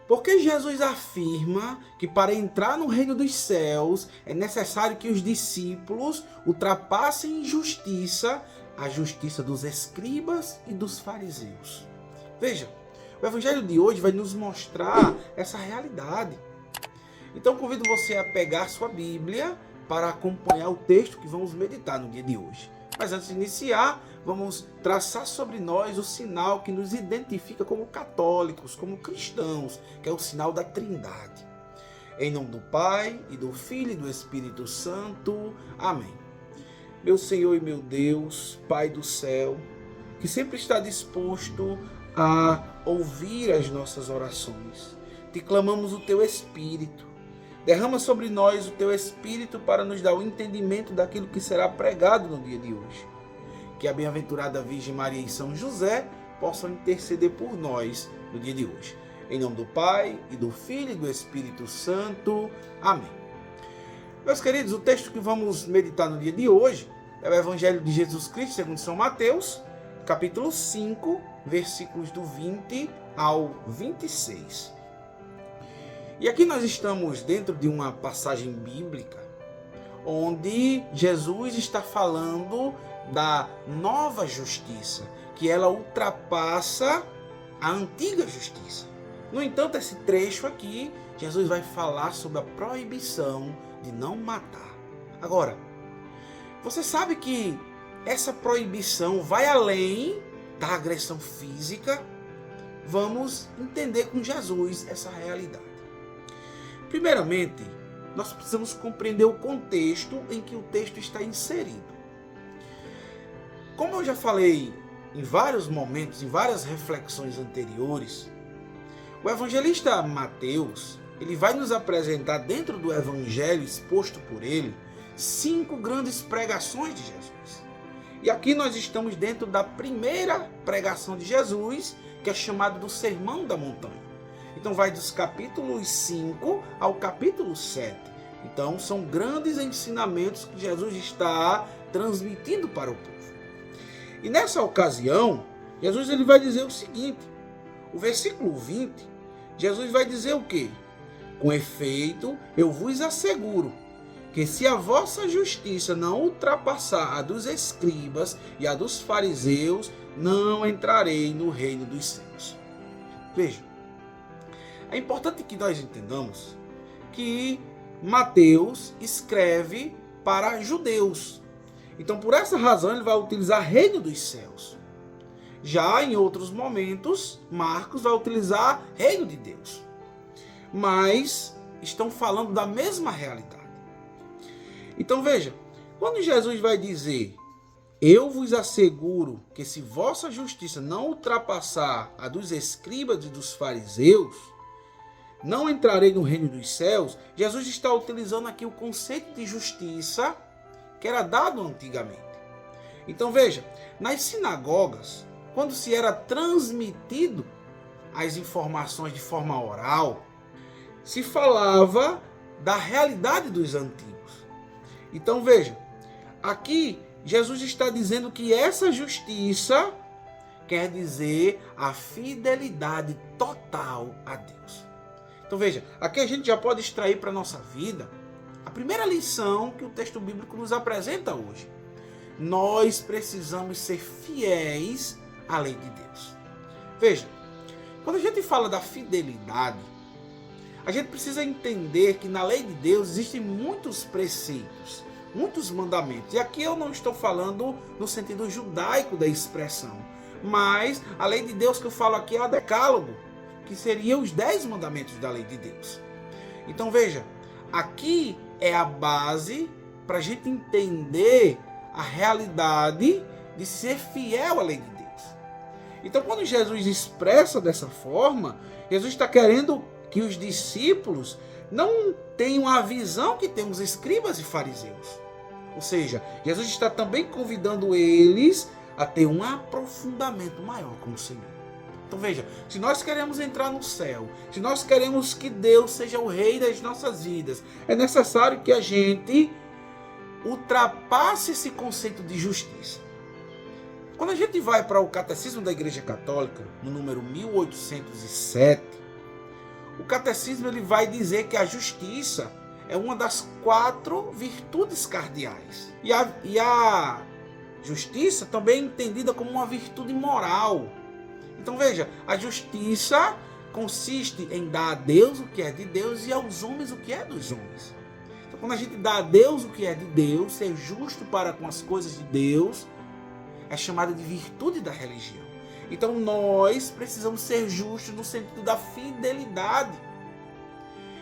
Porque Jesus afirma que para entrar no reino dos céus é necessário que os discípulos ultrapassem em justiça a justiça dos escribas e dos fariseus. Veja, o evangelho de hoje vai nos mostrar essa realidade. Então convido você a pegar sua Bíblia para acompanhar o texto que vamos meditar no dia de hoje. Mas antes de iniciar, vamos traçar sobre nós o sinal que nos identifica como católicos, como cristãos, que é o sinal da Trindade. Em nome do Pai, e do Filho e do Espírito Santo. Amém. Meu Senhor e meu Deus, Pai do céu, que sempre está disposto a ouvir as nossas orações, te clamamos o Teu Espírito. Derrama sobre nós o Teu Espírito para nos dar o entendimento daquilo que será pregado no dia de hoje. Que a bem-aventurada Virgem Maria e São José possam interceder por nós no dia de hoje. Em nome do Pai, e do Filho e do Espírito Santo. Amém. Meus queridos, o texto que vamos meditar no dia de hoje é o Evangelho de Jesus Cristo segundo São Mateus, capítulo 5, versículos do 20 ao 26. E aqui nós estamos dentro de uma passagem bíblica onde Jesus está falando da nova justiça, que ela ultrapassa a antiga justiça. No entanto, esse trecho aqui, Jesus vai falar sobre a proibição de não matar. Agora, você sabe que essa proibição vai além da agressão física? Vamos entender com Jesus essa realidade. Primeiramente, nós precisamos compreender o contexto em que o texto está inserido. Como eu já falei em vários momentos, em várias reflexões anteriores, o evangelista Mateus, ele vai nos apresentar dentro do evangelho exposto por ele 5 grandes pregações de Jesus. E aqui nós estamos dentro da primeira pregação de Jesus, que é chamada do Sermão da Montanha. Então vai dos capítulos 5 ao capítulo 7. Então são grandes ensinamentos que Jesus está transmitindo para o povo. E nessa ocasião, Jesus ele vai dizer o seguinte. O versículo 20, Jesus vai dizer o quê? Com efeito, eu vos asseguro que se a vossa justiça não ultrapassar a dos escribas e a dos fariseus, não entrarei no reino dos céus. Veja, é importante que nós entendamos que Mateus escreve para judeus. Então, por essa razão, ele vai utilizar reino dos céus. Já em outros momentos, Marcos vai utilizar reino de Deus. Mas estão falando da mesma realidade. Então, veja, quando Jesus vai dizer: eu vos asseguro que se vossa justiça não ultrapassar a dos escribas e dos fariseus, não entrarei no reino dos céus. Jesus está utilizando aqui o conceito de justiça que era dado antigamente. Então veja, nas sinagogas, quando se era transmitido as informações de forma oral, se falava da realidade dos antigos. Então veja, aqui Jesus está dizendo que essa justiça quer dizer a fidelidade total a Deus. Então veja, aqui a gente já pode extrair para a nossa vida a primeira lição que o texto bíblico nos apresenta hoje. Nós precisamos ser fiéis à lei de Deus. Veja, quando a gente fala da fidelidade, a gente precisa entender que na lei de Deus existem muitos preceitos, muitos mandamentos. E aqui eu não estou falando no sentido judaico da expressão, mas a lei de Deus que eu falo aqui é o decálogo, que seriam os 10 mandamentos da lei de Deus. Então veja, aqui é a base para a gente entender a realidade de ser fiel à lei de Deus. Então quando Jesus expressa dessa forma, Jesus está querendo que os discípulos não tenham a visão que tem os escribas e fariseus. Ou seja, Jesus está também convidando eles a ter um aprofundamento maior com o Senhor. Então veja, se nós queremos entrar no céu, se nós queremos que Deus seja o rei das nossas vidas, é necessário que a gente ultrapasse esse conceito de justiça. Quando a gente vai para o Catecismo da Igreja Católica, no número 1807, o catecismo ele vai dizer que a justiça é uma das 4 virtudes cardeais. E a justiça também é entendida como uma virtude moral. Então veja, a justiça consiste em dar a Deus o que é de Deus e aos homens o que é dos homens. Então quando a gente dá a Deus o que é de Deus, ser justo para com as coisas de Deus, é chamada de virtude da religião. Então nós precisamos ser justos no sentido da fidelidade.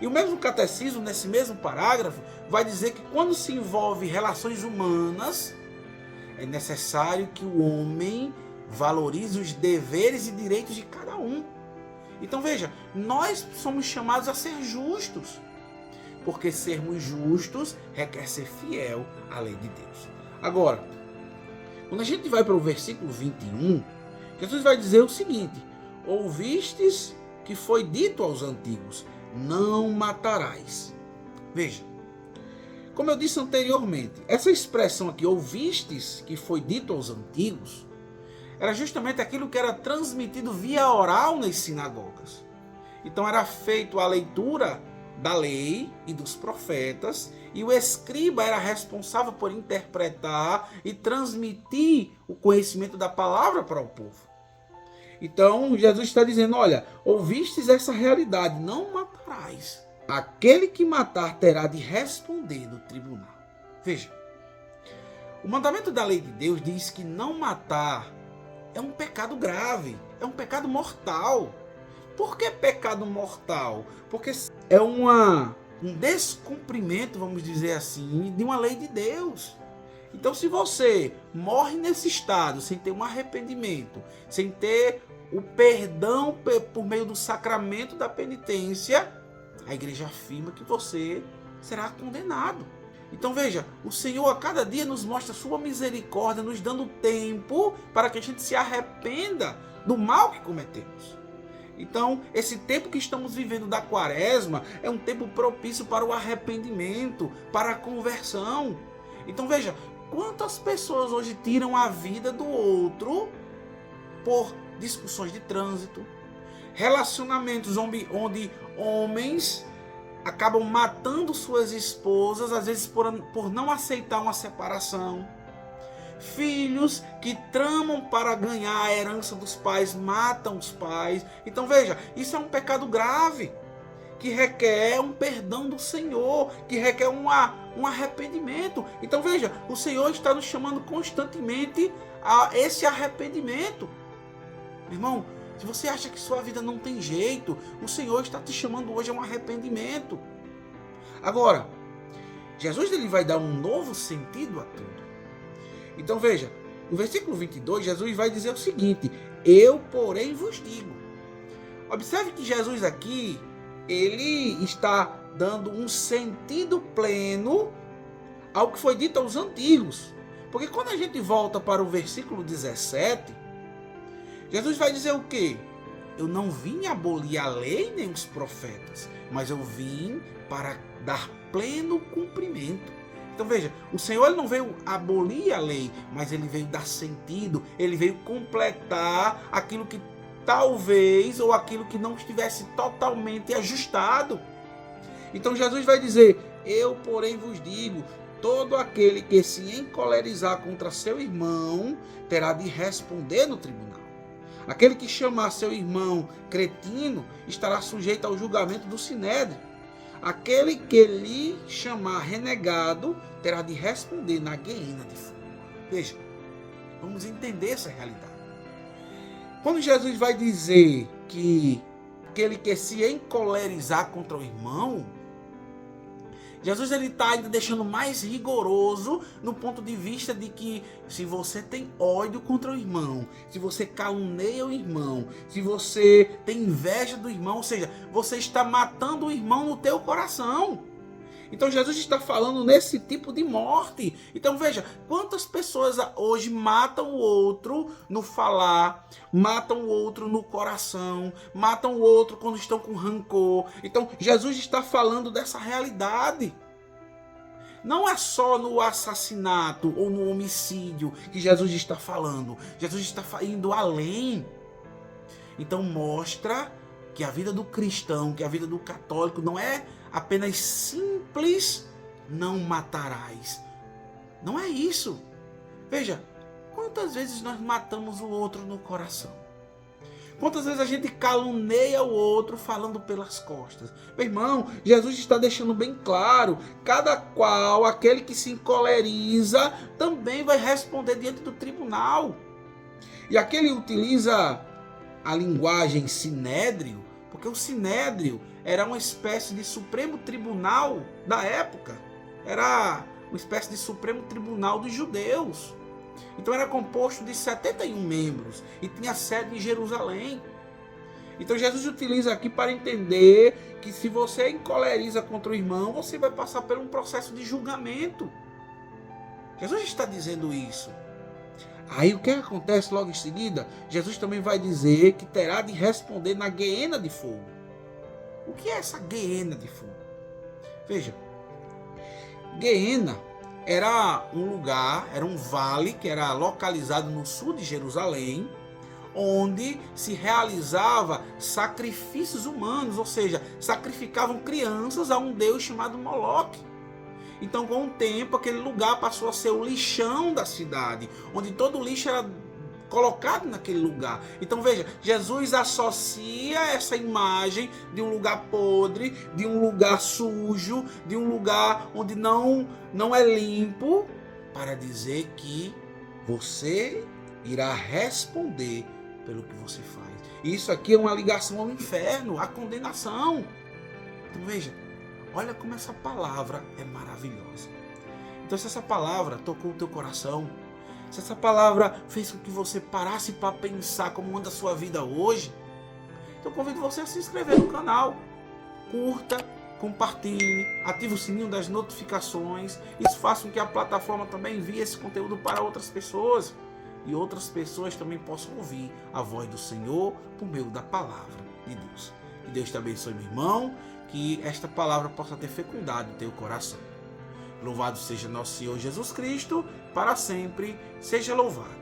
E o mesmo catecismo, nesse mesmo parágrafo, vai dizer que quando se envolve relações humanas, é necessário que o homem valorize os deveres e direitos de cada um. Então veja, nós somos chamados a ser justos, porque sermos justos requer ser fiel à lei de Deus. Agora, quando a gente vai para o versículo 21, Jesus vai dizer o seguinte: ouvistes que foi dito aos antigos, não matarás. Veja, como eu disse anteriormente, essa expressão aqui, ouvistes que foi dito aos antigos, era justamente aquilo que era transmitido via oral nas sinagogas. Então era feita a leitura da lei e dos profetas, e o escriba era responsável por interpretar e transmitir o conhecimento da palavra para o povo. Então Jesus está dizendo, olha, ouvistes essa realidade, não matarás. Aquele que matar terá de responder no tribunal. Veja, o mandamento da lei de Deus diz que não matar é um pecado grave, é um pecado mortal. Por que pecado mortal? Porque é um descumprimento, vamos dizer assim, de uma lei de Deus. Então, se você morre nesse estado, sem ter um arrependimento, sem ter o perdão por meio do sacramento da penitência, a igreja afirma que você será condenado. Então veja, o Senhor a cada dia nos mostra sua misericórdia, nos dando tempo para que a gente se arrependa do mal que cometemos. Então, esse tempo que estamos vivendo da quaresma é um tempo propício para o arrependimento, para a conversão. Então veja, quantas pessoas hoje tiram a vida do outro por discussões de trânsito, relacionamentos onde homens acabam matando suas esposas, às vezes por não aceitar uma separação. Filhos que tramam para ganhar a herança dos pais, matam os pais. Então veja, isso é um pecado grave, que requer um perdão do Senhor, que requer um arrependimento. Então veja, o Senhor está nos chamando constantemente a esse arrependimento. Meu irmão, se você acha que sua vida não tem jeito, o Senhor está te chamando hoje a um arrependimento. Agora, Jesus ele vai dar um novo sentido a tudo. Então veja, no versículo 22, Jesus vai dizer o seguinte: eu, porém, vos digo. Observe que Jesus aqui, ele está dando um sentido pleno ao que foi dito aos antigos. Porque quando a gente volta para o versículo 17, Jesus vai dizer o quê? Eu não vim abolir a lei nem os profetas, mas eu vim para dar pleno cumprimento. Então veja, o Senhor ele não veio abolir a lei, mas ele veio dar sentido, ele veio completar aquilo que talvez ou aquilo que não estivesse totalmente ajustado. Então Jesus vai dizer, eu porém vos digo, todo aquele que se encolerizar contra seu irmão terá de responder no tribunal. Aquele que chamar seu irmão cretino estará sujeito ao julgamento do sinédrio. Aquele que lhe chamar renegado terá de responder na guiena de fogo. Veja, vamos entender essa realidade. Quando Jesus vai dizer que aquele que se encolerizar contra o irmão, Jesus ele está ainda deixando mais rigoroso no ponto de vista de que se você tem ódio contra o irmão, se você caluniia o irmão, se você tem inveja do irmão, ou seja, você está matando o irmão no teu coração. Então Jesus está falando nesse tipo de morte. Então veja, quantas pessoas hoje matam o outro no falar, matam o outro no coração, matam o outro quando estão com rancor. Então Jesus está falando dessa realidade. Não é só no assassinato ou no homicídio que Jesus está falando. Jesus está indo além. Então mostra que a vida do cristão, que a vida do católico não é apenas simples, não matarás. Não é isso. Veja, quantas vezes nós matamos o outro no coração? Quantas vezes a gente caluneia o outro falando pelas costas? Meu irmão, Jesus está deixando bem claro, cada qual, aquele que se encoleriza, também vai responder diante do tribunal. E aqui ele utiliza a linguagem sinédrio, porque o sinédrio era uma espécie de supremo tribunal da época. Era uma espécie de supremo tribunal dos judeus. Então era composto de 71 membros e tinha sede em Jerusalém. Então Jesus utiliza aqui para entender que se você encoleriza contra o irmão, você vai passar por um processo de julgamento. Jesus está dizendo isso. Aí o que acontece logo em seguida? Jesus também vai dizer que terá de responder na guiena de fogo. O que é essa guiena de fogo? Veja, guiena era um lugar, era um vale que era localizado no sul de Jerusalém, onde se realizava sacrifícios humanos, ou seja, sacrificavam crianças a um deus chamado Moloque. Então, com o tempo, aquele lugar passou a ser o lixão da cidade, onde todo o lixo era colocado naquele lugar. Então veja, Jesus associa essa imagem de um lugar podre, de um lugar sujo, de um lugar onde não é limpo, para dizer que você irá responder pelo que você faz. Isso aqui é uma ligação ao inferno, à condenação. Então veja, olha como essa palavra é maravilhosa. Então se essa palavra tocou o teu coração, se essa palavra fez com que você parasse para pensar como anda a sua vida hoje, então eu convido você a se inscrever no canal. Curta, compartilhe, ative o sininho das notificações. Isso faz com que a plataforma também envie esse conteúdo para outras pessoas. E outras pessoas também possam ouvir a voz do Senhor por meio da palavra de Deus. Que Deus te abençoe, meu irmão. Que esta palavra possa ter fecundado o teu coração. Louvado seja nosso Senhor Jesus Cristo, para sempre seja louvado.